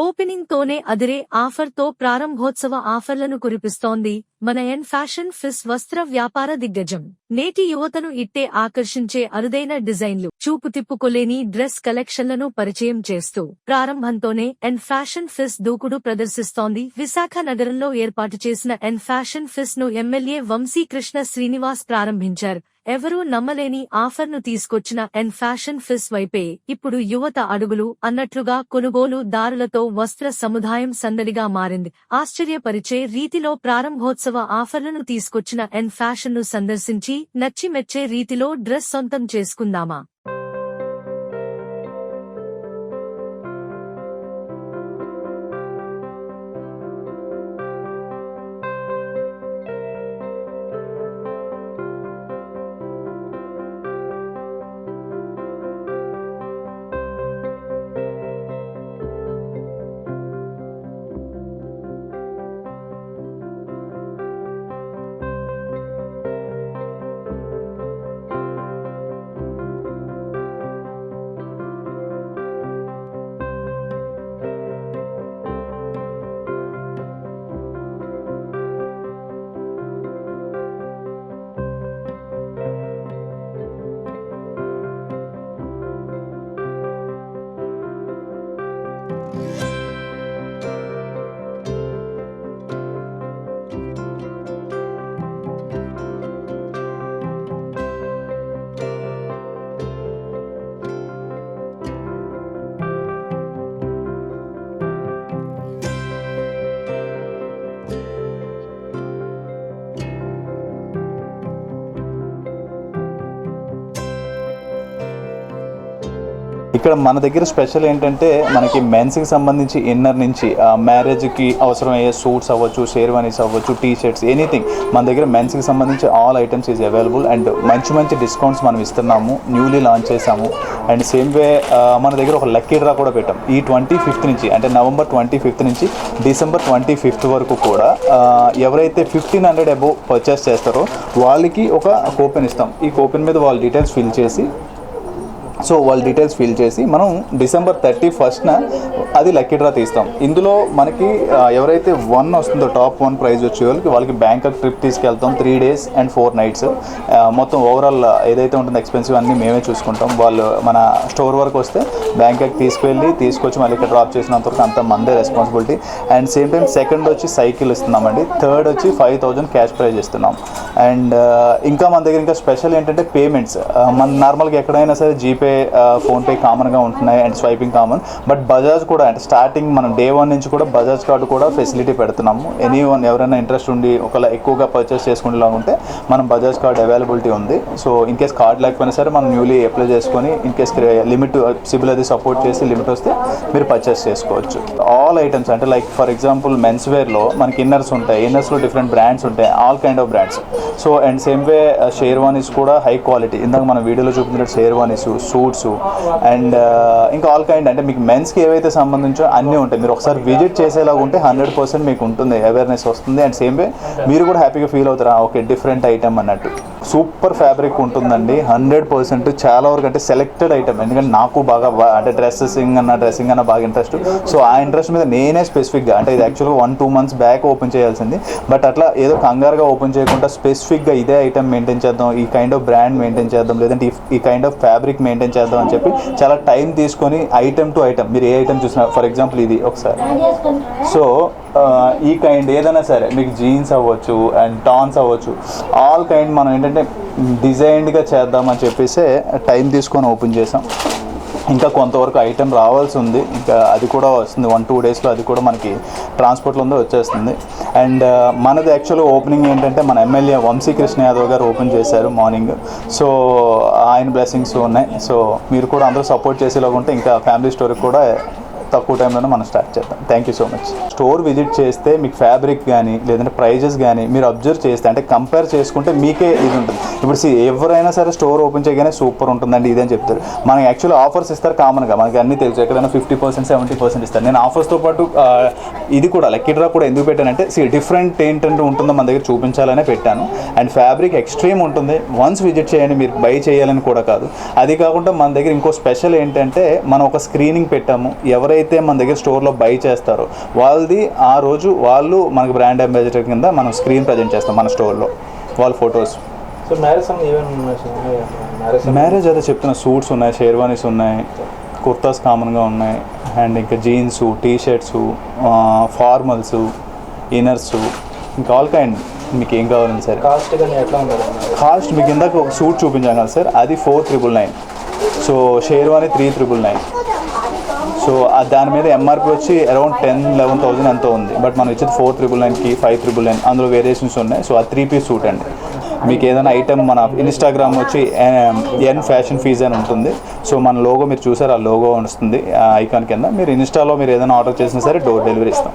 Opening తోనే అదిరే offer తో ప్రారంభోత్సవ ఆఫర్లను కురిపిస్తోంది మన ఎన్ ఫ్యాషన్ ఫిస్ వస్త్ర వ్యాపార దిగ్గజం. నేటి యువతను ఇట్టే ఆకర్షించే అరుదైన డిజైన్లు, చూపు తిప్పుకోలేని డ్రెస్ కలెక్షన్లను పరిచయం చేస్తూ ప్రారంభంతోనే ఎన్ ఫ్యాషన్ ఫిస్ దూకుడు ప్రదర్శిస్తోంది. విశాఖ నగరంలో ఏర్పాటు చేసిన ఎన్ ఫ్యాషన్ ఫిస్ ను ఎమ్మెల్యే వంశీకృష్ణ శ్రీనివాస్ ప్రారంభించారు. ఎవరూ నమ్మలేని ఆఫర్ను తీసుకొచ్చిన ఎన్ ఫ్యాషన్ ఫిస్ వైపే ఇప్పుడు యువత అడుగులు అన్నట్లుగా కొనుగోలుదారులతో వస్త్ర సముదాయం సందడిగా మారింది. ఆశ్చర్యపరిచే రీతిలో ప్రారంభోత్సవ ఆఫర్లను తీసుకొచ్చిన ఎన్ ఫ్యాషన్ ను సందర్శించి నచ్చి మెచ్చే రీతిలో డ్రెస్ సొంతం చేసుకుందామా? ఇక్కడ మన దగ్గర స్పెషల్ ఏంటంటే మనకి మెన్స్కి సంబంధించి ఇన్నర్ నుంచి మ్యారేజ్కి అవసరమయ్యే సూట్స్ అవ్వచ్చు, షేర్వానీస్ అవ్వచ్చు, టీ షర్ట్స్, ఎనీథింగ్ మన దగ్గర మెన్స్కి సంబంధించి all items is available. And మంచి డిస్కౌంట్స్ మనం ఇస్తున్నాము, న్యూలీ లాంచ్ చేసాము. అండ్ సేమ్ వే మన దగ్గర ఒక లక్కీ డ్రా కూడా పెట్టాం. ఈ 25th నుంచి, అంటే నవంబర్ 25th నుంచి డిసెంబర్ 25th వరకు కూడా ఎవరైతే 1500 అబోవ్ పర్చేస్ చేస్తారో వాళ్ళకి ఒక కూపన్ ఇస్తాం. ఈ కూపన్ మీద వాళ్ళ డీటెయిల్స్ ఫిల్ చేసి మనం డిసెంబర్ 31st అది లక్కీ డ్రా తీస్తాం. ఇందులో మనకి ఎవరైతే 1 వస్తుందో టాప్ 1 ప్రైజ్ వచ్చే వాళ్ళకి బ్యాంకాక్ ట్రిప్ తీసుకెళ్తాం. 3 days and 4 nights. మొత్తం ఓవరాల్ ఏదైతే ఉంటుందో ఎక్స్పెన్సివ్ అన్నీ మేమే చూసుకుంటాం. వాళ్ళు మన స్టోర్ వరకు వస్తే బ్యాంకాక్ తీసుకొచ్చి మళ్ళీ ఇక్కడ డ్రాప్ చేసినంత వరకు అంత మందే responsibility. And same time second వచ్చి సైకిల్ ఇస్తున్నామండి. థర్డ్ వచ్చి 5000 క్యాష్ ప్రైజ్ ఇస్తున్నాం. అండ్ ఇంకా మన దగ్గర ఇంకా స్పెషల్ ఏంటంటే పేమెంట్స్. మన నార్మల్గా ఎక్కడైనా సరే జీపే, ఫోన్పే కామన్గా ఉంటున్నాయి and swiping common. But Bajaj కూడా అంటే స్టార్టింగ్ మనం డే 1 నుంచి కూడా బజాజ్ కార్డు కూడా ఫెసిలిటీ పెడుతున్నాము. ఎవరైనా ఇంట్రెస్ట్ ఉండి ఒకవేళ ఎక్కువగా పర్చేస్ చేసుకునేలా ఉంటే మనం బజాజ్ కార్డ్ అవైలబిలిటీ ఉంది. సో ఇన్ కేస్ కార్డ్ లేకపోయినా సరే మనం న్యూలీ అప్లై చేసుకొని ఇన్ కేస్ లిమిట్ సిబిల్ అది సపోర్ట్ చేసి లిమిట్ వస్తే మీరు పర్చేస్ చేసుకోవచ్చు. ఆల్ ఐటమ్స్ అంటే లైక్ ఫర్ ఎగ్జాంపుల్ మెన్స్ వేర్లో మనకి ఇన్నర్స్ ఉంటాయి. ఇన్నర్స్లో డిఫరెంట్ బ్రాండ్స్ ఉంటాయి, all kind of brands. So and same way sherwanis కూడా హై క్వాలిటీ. ఇందాక మన వీడియోలో చూపించినట్టు షేర్వానీస్, సూట్స్ అండ్ ఇంకా ఆల్ కైండ్ అంటే మీకు మెన్స్కి ఏవైతే సంబంధించో అన్నీ ఉంటాయి. మీరు ఒకసారి విజిట్ చేసేలాగా ఉంటే 100% మీకు ఉంటుంది, అవేర్నెస్ వస్తుంది. అండ్ సేమ్ వే మీరు కూడా హ్యాపీగా ఫీల్ అవుతారా, ఓకే డిఫరెంట్ ఐటమ్ అన్నట్టు. సూపర్ ఫ్యాబ్రిక్ ఉంటుందండి 100%. చాలా వరకు అంటే సెలెక్టెడ్ ఐటమ్. ఎందుకంటే నాకు బాగా అంటే డ్రెస్సింగ్ అన్న బాగా ఇంట్రెస్ట్. సో ఆ ఇంట్రెస్ట్ మీద నేనే స్పెసిఫిక్గా అంటే ఇది యాక్చువల్గా 1-2 months బ్యాక్ ఓపెన్ చేయాల్సింది. బట్ అట్లా ఏదో కంగారుగా ఓపెన్ చేయకుండా స్పెసిఫిక్గా ఇదే ఐటమ్ మెయింటైన్ చేద్దాం, ఈ కైండ్ ఆఫ్ బ్రాండ్ మెయింటైన్ చేద్దాం, లేదంటే ఈ కైండ్ ఆఫ్ ఫ్యాబ్రిక్ మెయింటైన్ చేద్దాం అని చెప్పి చాలా టైం తీసుకొని ఐటమ్ టు ఐటమ్ మీరు ఏ ఐటమ్ చూసినా, ఫర్ ఎగ్జాంపుల్ ఇది ఒకసారి. సో ఈ కైండ్ ఏదైనా సరే మీకు జీన్స్ అవ్వచ్చు అండ్ టాన్స్ అవ్వచ్చు, ఆల్ కైండ్ మనం ఏంటంటే డిజైన్డ్గా చేద్దామని చెప్పేసి టైం తీసుకొని ఓపెన్ చేసాం. ఇంకా కొంతవరకు ఐటెం రావాల్సి ఉంది, ఇంకా అది కూడా వస్తుంది 1-2 daysలో. అది కూడా మనకి ట్రాన్స్పోర్ట్లో ఉందో వచ్చేస్తుంది. అండ్ మనది యాక్చువల్గా ఓపెనింగ్ ఏంటంటే మన ఎమ్మెల్యే వంశీకృష్ణ యాదవ్ గారు ఓపెన్ చేశారు మార్నింగ్. సో ఆయన బ్లెస్సింగ్స్ ఉన్నాయి. సో మీరు కూడా అందరూ సపోర్ట్ చేసేలాగా ఉంటే ఇంకా ఫ్యామిలీ స్టోరీకి కూడా తక్కువ టైంలోనే మనం స్టార్ట్ చేద్దాం. Thank you so much. Store visit చేస్తే మీకు ఫ్యాబ్రిక్ కానీ లేదంటే ప్రైజెస్ కానీ మీరు అబ్జర్వ్ చేస్తే అంటే కంపేర్ చేసుకుంటే మీకే ఇది ఉంటుంది. ఇప్పుడు ఎవరైనా సరే స్టోర్ ఓపెన్ చేయగానే సూపర్ ఉంటుందండి ఇదని చెప్తారు. మనకి యాక్చువల్లీ ఆఫర్స్ ఇస్తారు కామన్గా, మనకి అన్నీ తెలుసు. ఎక్కడైనా 50%, 70% ఇస్తారు. నేను ఆఫర్స్తో పాటు ఇది కూడా లక్కీ డ్రా కూడా ఎందుకు పెట్టానంటే డిఫరెంట్ ఏంటంటే ఉంటుందో మన దగ్గర చూపించాలనే పెట్టాను. అండ్ ఫ్యాబ్రిక్ ఎక్స్ట్రీమ్ ఉంటుంది. వన్స్ విజిట్ చేయండి, మీరు బై చేయాలని కూడా కాదు. అది కాకుండా మన దగ్గర ఇంకో స్పెషల్ ఏంటంటే మనం ఒక స్క్రీనింగ్ పెట్టాము. ఎవరైతే ఎవరైతే మన దగ్గర స్టోర్లో బై చేస్తారో వాళ్ళది ఆ రోజు వాళ్ళు మనకి బ్రాండ్ అంబాసిడర్ కింద మనం స్క్రీన్ ప్రజెంట్ చేస్తాం మన స్టోర్లో వాళ్ళ ఫొటోస్. సో మ్యారేజ్ అదే చెప్తున్నా, సూట్స్ ఉన్నాయి, షేర్వానీస్ ఉన్నాయి, కుర్తాస్ కామన్గా ఉన్నాయి, అండ్ ఇంకా jeans, T shirts, formals, inners, ఇంకా ఆల్ కైండ్ మీకు ఏం కావాలండి సార్. కాస్ట్ కానీ ఎట్లా ఉంటుంది? కాస్ట్ మీకు ఇందాక ఒక సూట్ చూపించాం కదా సార్, అది 4,999. సో షేర్వానీ 3,999. సో దాని మీద ఎంఆర్పి వచ్చి అరౌండ్ 10,000-11,000 ఎంతో ఉంది. బట్ మనం ఇచ్చేది 4,999కి 5,999. అందులో వేరియేషన్స్ ఉన్నాయి. సో ఆ 3-piece సూట్ అండి. మీకు ఏదైనా ఐటమ్ మన ఇన్స్టాగ్రామ్ వచ్చి ఎన్ ఫ్యాషన్ ఫీజ్ అని ఉంటుంది. సో మన లోగో మీరు చూసారు, ఆ లోగో వస్తుంది ఐకాన్ కింద. మీరు ఇన్స్టాలో మీరు ఏదైనా ఆర్డర్ చేసినా సరే డోర్ డెలివరీ ఇస్తాం.